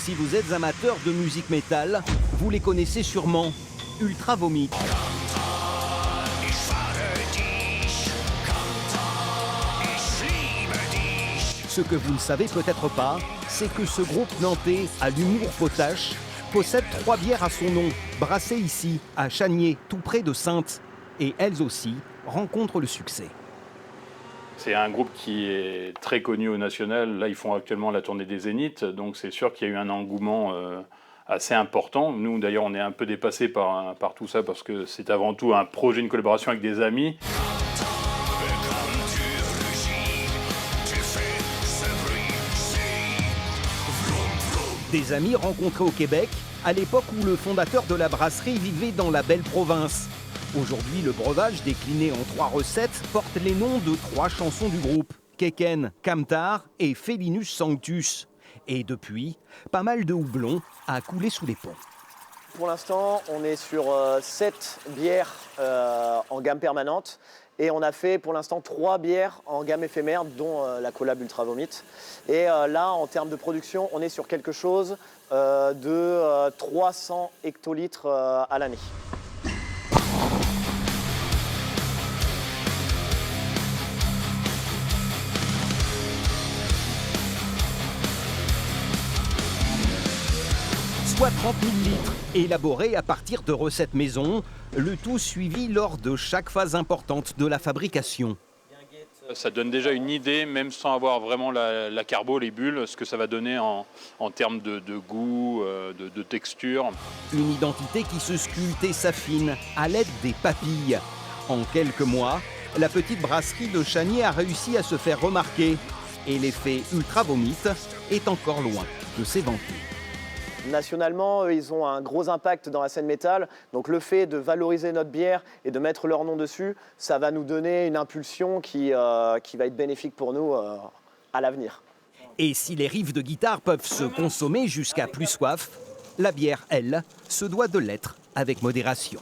Si vous êtes amateur de musique métal, vous les connaissez sûrement. Ultra Vomit. Ce que vous ne savez peut-être pas, c'est que ce groupe nantais à l'humour potache possède 3 bières à son nom, brassées ici, à Chaniers, tout près de Saintes. Et elles aussi rencontrent le succès. C'est un groupe qui est très connu au national. Là, ils font actuellement la tournée des Zéniths, donc c'est sûr qu'il y a eu un engouement assez important. Nous, d'ailleurs, on est un peu dépassés par tout ça parce que c'est avant tout un projet, une collaboration avec des amis. Des amis rencontrés au Québec, à l'époque où le fondateur de la brasserie vivait dans la belle province. Aujourd'hui, le breuvage, décliné en 3 recettes, porte les noms de 3 chansons du groupe, Keken, Camtar et Félinus Sanctus. Et depuis, pas mal de houblon a coulé sous les ponts. Pour l'instant, on est sur 7 bières en gamme permanente. Et on a fait pour l'instant 3 bières en gamme éphémère, dont la collab Ultra Vomit. Et là, en termes de production, on est sur quelque chose de 300 hectolitres à l'année. Soit 30 000 litres, élaborés à partir de recettes maison, le tout suivi lors de chaque phase importante de la fabrication. Ça donne déjà une idée, même sans avoir vraiment la carbo, les bulles, ce que ça va donner en termes de goût, de texture. Une identité qui se sculpte et s'affine à l'aide des papilles. En quelques mois, la petite brasserie de Chaniers a réussi à se faire remarquer. Et l'effet Ultra Vomit est encore loin de s'éventer. Nationalement, ils ont un gros impact dans la scène métal. Donc le fait de valoriser notre bière et de mettre leur nom dessus, ça va nous donner une impulsion qui va être bénéfique pour nous à l'avenir. Et si les riffs de guitare peuvent se consommer jusqu'à plus soif, la bière, elle, se doit de l'être avec modération.